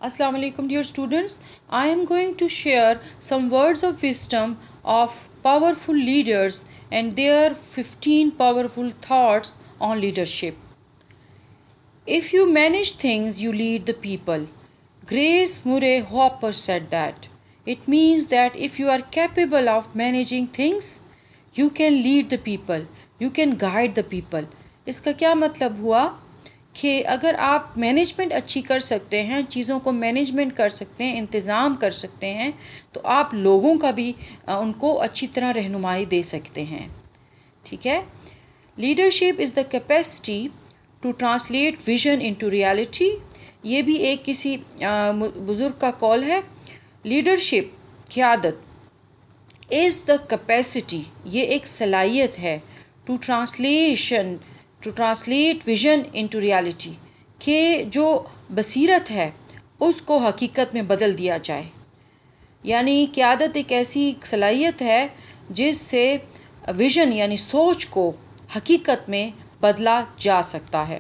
Assalamu alaikum, dear students. I am going to share some words of wisdom of powerful leaders and their 15 powerful thoughts on leadership. If you manage things, you lead the people. Grace Murray Hopper said that. It means that if you are capable of managing things, you can lead the people, you can guide the people. اس کا کیا مطلب ہوا کہ اگر آپ management اچھی کر سکتے ہیں، چیزوں کو مینجمنٹ کر سکتے ہیں، انتظام کر سکتے ہیں، تو آپ لوگوں کا بھی ان کو اچھی طرح رہنمائی دے سکتے ہیں. ٹھیک ہے. Leadership is the capacity to translate vision into reality. یہ بھی ایک کسی بزرگ کا قول ہے. لیڈرشپ قیادت از دا کیپیسٹی، یہ ایک صلاحیت ہے، to translate vision into reality, کہ جو بصیرت ہے اس کو حقیقت میں بدل دیا جائے. یعنی قیادت ایک ایسی صلاحیت ہے جس سے ویژن یعنی سوچ کو حقیقت میں بدلا جا سکتا ہے.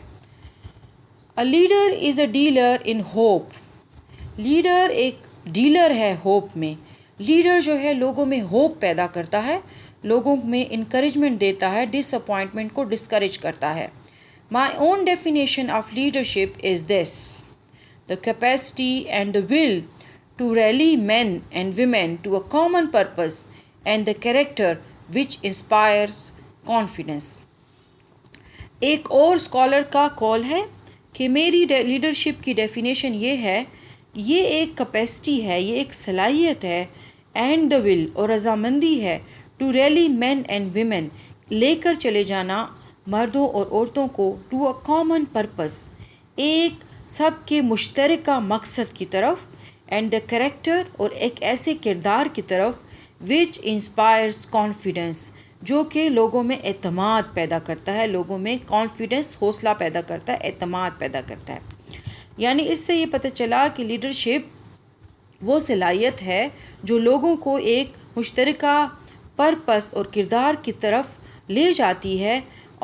A leader is a dealer in hope. Leader ایک ڈیلر ہے ہوپ میں. لیڈر جو ہے لوگوں میں ہوپ پیدا کرتا ہے، لوگوں میں انکریجمنٹ دیتا ہے، ڈس اپوائنٹمنٹ کو ڈسکریج کرتا ہے. My own definition of leadership is this: the capacity and the will to rally men and women to a common purpose and the character which inspires confidence. ایک اور اسکالر کا قول ہے کہ میری لیڈرشپ کی ڈیفینیشن یہ ہے، یہ ایک کیپیسٹی ہے، یہ ایک صلاحیت ہے، اینڈ دا ول اور رضامندی ہے، to rally men and women لے کر چلے جانا مردوں اور عورتوں کو، ٹو اے کامن پرپس ایک سب کے مشترکہ مقصد کی طرف، اینڈ دا کریکٹر اور ایک ایسے کردار کی طرف وچ انسپائرس کانفیڈنس جو کہ لوگوں میں اعتماد پیدا کرتا ہے، لوگوں میں کانفیڈنس حوصلہ پیدا کرتا ہے، اعتماد پیدا کرتا ہے. یعنی اس سے یہ پتہ چلا کہ لیڈرشپ وہ صلاحیت ہے جو لوگوں کو ایک مشترکہ پرپس اور کردار کی طرف لے جاتی ہے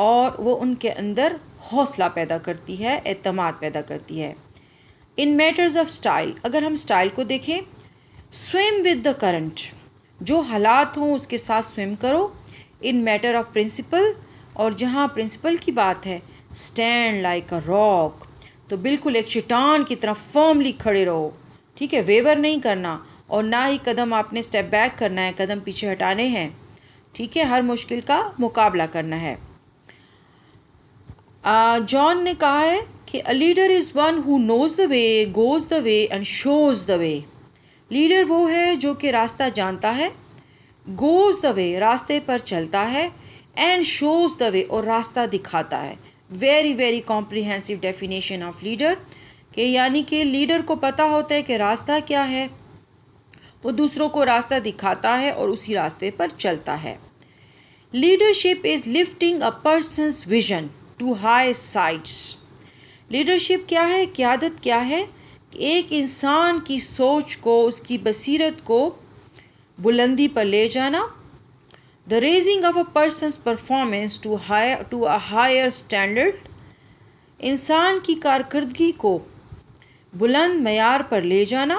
اور وہ ان کے اندر حوصلہ پیدا کرتی ہے، اعتماد پیدا کرتی ہے. ان میٹرز آف اسٹائل، اگر ہم اسٹائل کو دیکھیں، سوئم ود دا کرنٹ، جو حالات ہوں اس کے ساتھ سوئم کرو. ان میٹر آف پرنسپل، اور جہاں پرنسپل کی بات ہے، اسٹینڈ لائک اے راک، تو بالکل ایک چٹان کی طرح فرملی کھڑے رہو. ٹھیک ہے، ویور نہیں کرنا اور نہ ہی قدم آپ نے اسٹیپ بیک کرنا ہے، قدم پیچھے ہٹانے ہیں. ٹھیک ہے، ہر مشکل کا مقابلہ کرنا ہے. جان نے کہا ہے کہ a leader is one who knows the way, goes the way and shows the way. Leader وہ ہے جو کہ راستہ جانتا ہے، گوز دا وے راستے پر چلتا ہے، اینڈ شوز دا وے اور راستہ دکھاتا ہے. Very very comprehensive definition of leader, کہ یعنی کہ لیڈر کو پتہ ہوتا ہے کہ راستہ کیا ہے، وہ دوسروں کو راستہ دکھاتا ہے اور اسی راستے پر چلتا ہے. Leadership is lifting a person's vision to high sights. Leadership کیا ہے، قیادت کیا ہے، کہ ایک انسان کی سوچ کو، اس کی بصیرت کو بلندی پر لے جانا. The raising of a person's performance to a higher standard، انسان کی کارکردگی کو بلند معیار پر لے جانا.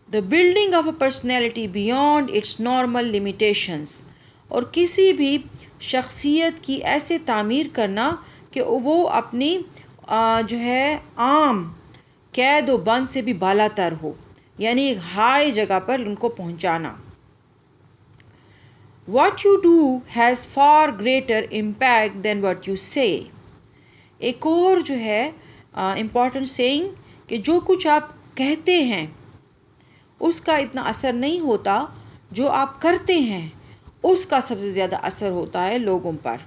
The building of a personality beyond its normal limitations، اور کسی بھی شخصیت کی ایسے تعمیر کرنا کہ وہ اپنی جو ہے عام قید و بند سے بھی بالا تر ہو، یعنی ایک ہائی جگہ پر ان کو پہنچانا. What you do has far greater impact than what you say. ایک اور جو ہے امپورٹنٹ سیئنگ، کہ جو کچھ آپ کہتے ہیں اس کا اتنا اثر نہیں ہوتا، جو آپ کرتے ہیں اس کا سب سے زیادہ اثر ہوتا ہے لوگوں پر.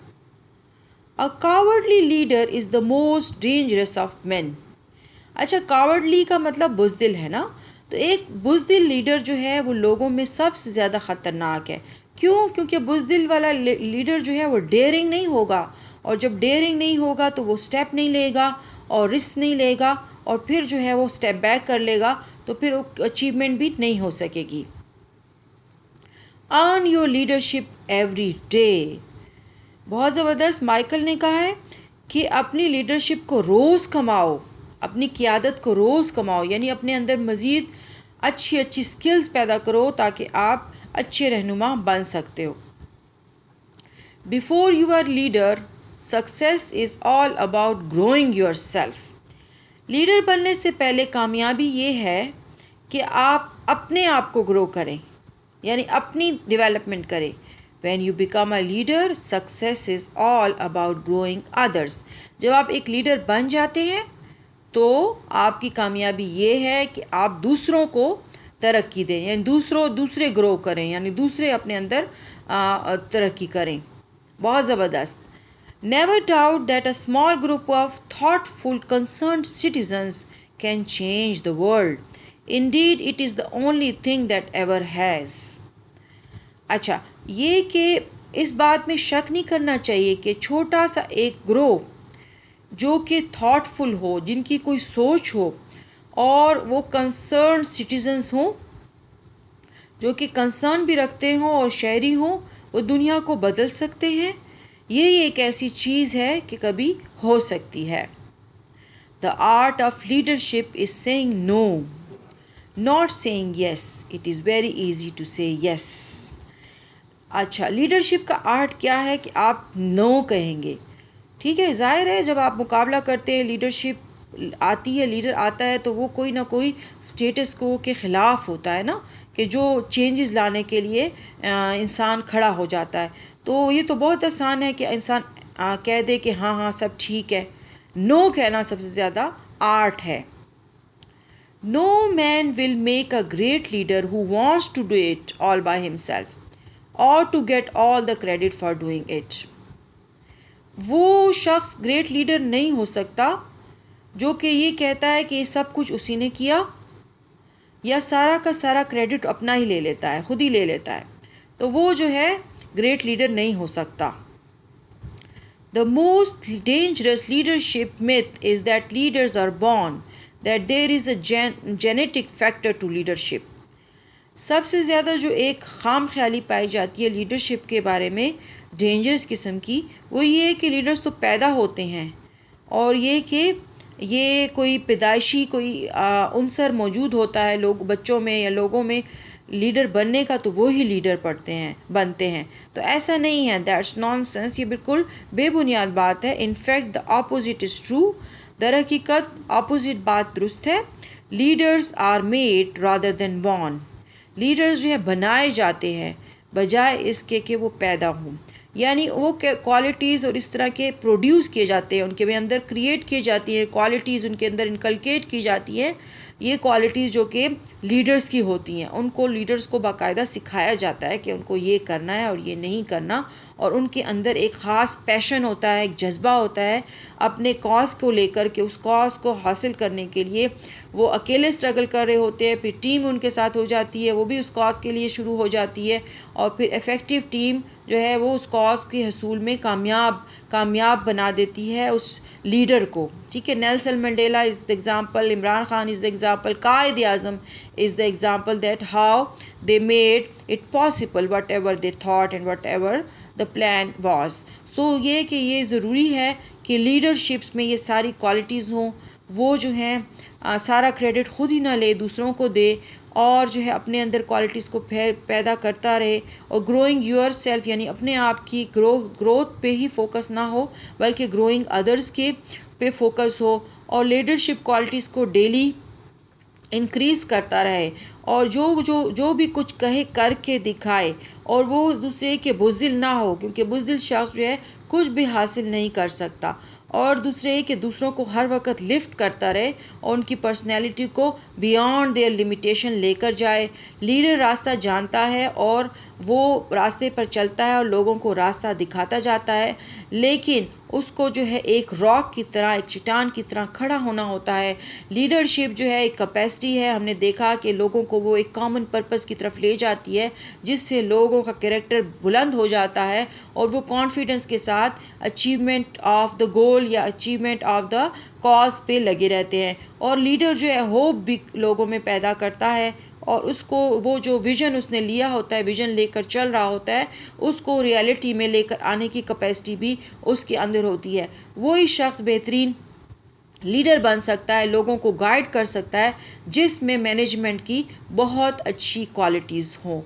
A cowardly leader is the most dangerous of men. اچھا، کاورڈلی کا مطلب بزدل ہے نا، تو ایک بزدل لیڈر جو ہے وہ لوگوں میں سب سے زیادہ خطرناک ہے. کیوں؟ کیونکہ بزدل والا لیڈر جو ہے وہ ڈیئرنگ نہیں ہوگا، اور جب ڈیئرنگ نہیں ہوگا تو وہ سٹیپ نہیں لے گا اور رسک نہیں لے گا، اور پھر جو ہے وہ سٹیپ بیک کر لے گا تو پھر اچیومنٹ بھی نہیں ہو سکے گی. Earn your leadership every day. بہت زبردست. مائیکل نے کہا ہے کہ اپنی لیڈرشپ کو روز کماؤ. اپنی قیادت کو روز کماؤ، یعنی اپنے اندر مزید اچھی اچھی سکلز پیدا کرو تاکہ آپ اچھے رہنما بن سکتے ہو۔ Before you are leader, success is all about growing yourself. Leader بننے سے پہلے کامیابی یہ ہے کہ آپ اپنے آپ کو گرو کریں، یعنی اپنی ڈیولپمنٹ کریں۔ When you become a leader, success is all about growing others. جب آپ ایک لیڈر بن جاتے ہیں تو آپ کی کامیابی یہ ہے کہ آپ دوسروں کو ترقی دیں، یعنی دوسرے گرو کریں، یعنی دوسرے اپنے اندر ترقی کریں۔ بہت زبردست۔ Never doubt that a small group of thoughtful, concerned citizens can change the world. Indeed, it is the only thing that ever has. اچھا، یہ کہ اس بات میں شک نہیں کرنا چاہیے کہ چھوٹا سا ایک گروہ جو کہ تھاٹ فل ہو، جن کی کوئی سوچ ہو اور وہ کنسرن سٹیزنز ہوں، جو کہ کنسرن بھی رکھتے ہوں اور شہری ہوں، وہ دنیا کو بدل سکتے ہیں۔ یہی ایک ایسی چیز ہے کہ کبھی ہو سکتی ہے۔ The art of leadership is saying no, not saying yes. It is very easy to say yes. اچھا، لیڈرشپ کا آرٹ کیا ہے کہ آپ نو کہیں گے۔ ٹھیک ہے، ظاہر ہے جب آپ مقابلہ کرتے ہیں، لیڈرشپ آتی ہے، لیڈر آتا ہے تو وہ کوئی نہ کوئی سٹیٹس کو کے خلاف ہوتا ہے نا، کہ جو چینجز لانے کے لیے انسان کھڑا ہو جاتا ہے۔ تو یہ تو بہت آسان ہے کہ انسان کہہ دے کہ ہاں ہاں سب ٹھیک ہے۔ نو کہنا سب سے زیادہ آرٹ ہے۔ No man will make a great leader who wants to do it all by himself or to get all the credit for doing it. وہ شخص گریٹ لیڈر نہیں ہو سکتا جو کہ یہ کہتا ہے کہ یہ سب کچھ اسی نے کیا یا سارا کا سارا کریڈٹ اپنا ہی لے لیتا ہے، خود ہی لے لیتا ہے، تو وہ جو ہے گریٹ لیڈر نہیں ہو سکتا۔ The most dangerous leadership myth is that leaders are born, that there is a genetic factor to leadership. سب سے زیادہ جو ایک خام خیالی پائی جاتی ہے لیڈرشپ کے بارے میں، ڈینجرس قسم کی، وہ یہ ہے کہ لیڈرز تو پیدا ہوتے ہیں، اور یہ کہ یہ کوئی پیدائشی کوئی عنصر موجود ہوتا ہے لوگ بچوں میں یا لوگوں میں لیڈر بننے کا، تو وہی لیڈر بنتے ہیں۔ تو ایسا نہیں ہے، دیٹس نان سینس، یہ بالکل بے بنیاد بات ہے۔ In fact the opposite is true, در حقیقت اپوزٹ بات درست ہے۔ Leaders are made rather than born, leaders جو ہے بنائے جاتے ہیں بجائے اس کے کہ وہ پیدا ہوں، یعنی وہ کوالٹیز اور اس طرح کے پروڈیوس کیے جاتے ہیں، ان کے اندر کریٹ کی جاتی ہے، کوالٹیز ان کے اندر انکلکیٹ کی جاتی ہے، یہ کوالٹیز جو کہ لیڈرز کی ہوتی ہیں، ان کو لیڈرز کو باقاعدہ سکھایا جاتا ہے کہ ان کو یہ کرنا ہے اور یہ نہیں کرنا، اور ان کے اندر ایک خاص پیشن ہوتا ہے، ایک جذبہ ہوتا ہے اپنے کاز کو لے کر کے، اس کاز کو حاصل کرنے کے لیے وہ اکیلے اسٹرگل کر رہے ہوتے ہیں، پھر ٹیم ان کے ساتھ ہو جاتی ہے، وہ بھی اس کاز کے لیے شروع ہو جاتی ہے، اور پھر افیکٹو ٹیم جو ہے وہ اس کاز کے حصول میں کامیاب بنا دیتی ہے اس لیڈر کو۔ ٹھیک ہے، Nelson Mandela is the example, Imran Khan is the example, Quaid Azam is the example that how they made it possible whatever they thought and whatever the plan was. So یہ کہ یہ ضروری ہے کہ لیڈرشپس میں یہ ساری کوالٹیز ہوں، وہ جو ہیں سارا کریڈٹ خود ہی نہ لے، دوسروں کو دے، اور جو ہے اپنے اندر کوالٹیز کو پیدا کرتا رہے، اور گروئنگ یور سیلف یعنی اپنے آپ کی گروتھ پہ ہی فوکس نہ ہو بلکہ گروئنگ ادرس کے پہ فوکس ہو، اور لیڈرشپ کوالٹیز کو ڈیلی انکریز کرتا رہے، اور جو بھی کچھ کہے کر کے دکھائے، اور وہ دوسرے کے بزدل نہ ہو، کیونکہ بزدل شخص جو ہے کچھ بھی حاصل نہیں کر سکتا، اور دوسرے کہ دوسروں کو ہر وقت لفٹ کرتا رہے اور ان کی پرسنالٹی کو بیانڈ دیئر لمیٹیشن لے کر جائے۔ لیڈر راستہ جانتا ہے اور وہ راستے پر چلتا ہے اور لوگوں کو راستہ دکھاتا جاتا ہے، لیکن اس کو جو ہے ایک راک کی طرح، ایک چٹان کی طرح کھڑا ہونا ہوتا ہے۔ لیڈرشپ جو ہے ایک کیپیسٹی ہے، ہم نے دیکھا کہ لوگوں کو وہ ایک کامن پرپس کی طرف لے جاتی ہے، جس سے لوگوں کا کریکٹر بلند ہو جاتا ہے اور وہ کانفیڈنس کے ساتھ اچیومنٹ آف دا گول یا اچیومنٹ آف دا کاز پہ لگے رہتے ہیں، اور لیڈر جو ہے ہوپ بھی لوگوں میں پیدا کرتا ہے، اور اس کو وہ جو ویژن اس نے لیا ہوتا ہے، ویژن لے کر چل رہا ہوتا ہے، اس کو ریالٹی میں لے کر آنے کی کیپیسٹی بھی اس کے اندر ہوتی ہے۔ وہی شخص بہترین لیڈر بن سکتا ہے، لوگوں کو گائیڈ کر سکتا ہے، جس میں مینجمنٹ کی بہت اچھی کوالٹیز ہوں۔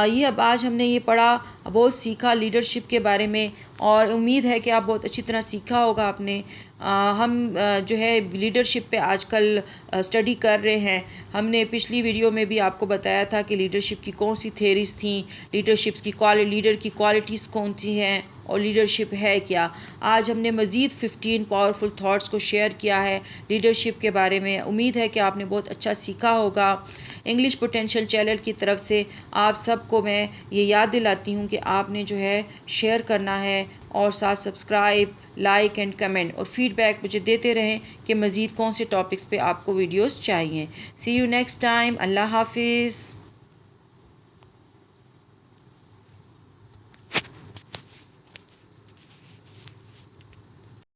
یہ اب آج ہم نے یہ پڑھا، بہت سیکھا لیڈرشپ کے بارے میں، اور امید ہے کہ آپ بہت اچھی طرح سیکھا ہوگا آپ نے۔ ہم جو ہے لیڈرشپ پہ آج کل اسٹڈی کر رہے ہیں۔ ہم نے پچھلی ویڈیو میں بھی آپ کو بتایا تھا کہ لیڈرشپ کی کون سی تھیریز تھیں، لیڈر کی کوالٹیز کون سی ہیں، اور لیڈرشپ ہے کیا۔ آج ہم نے مزید 15 پاورفل تھاٹس کو شیئر کیا ہے لیڈرشپ کے بارے میں۔ امید ہے کہ آپ نے بہت اچھا سیکھا ہوگا۔ انگلش پوٹینشیل چینل کی طرف سے آپ سب کو میں یہ یاد دلاتی ہوں کہ آپ نے جو ہے شیئر کرنا ہے، اور ساتھ سبسکرائب، لائک اینڈ کمنٹ، اور فیڈ بیک مجھے دیتے رہیں کہ مزید کون سے ٹاپکس پہ آپ کو ویڈیوز چاہیے۔ سی یو نیکسٹ ٹائم۔ اللہ حافظ۔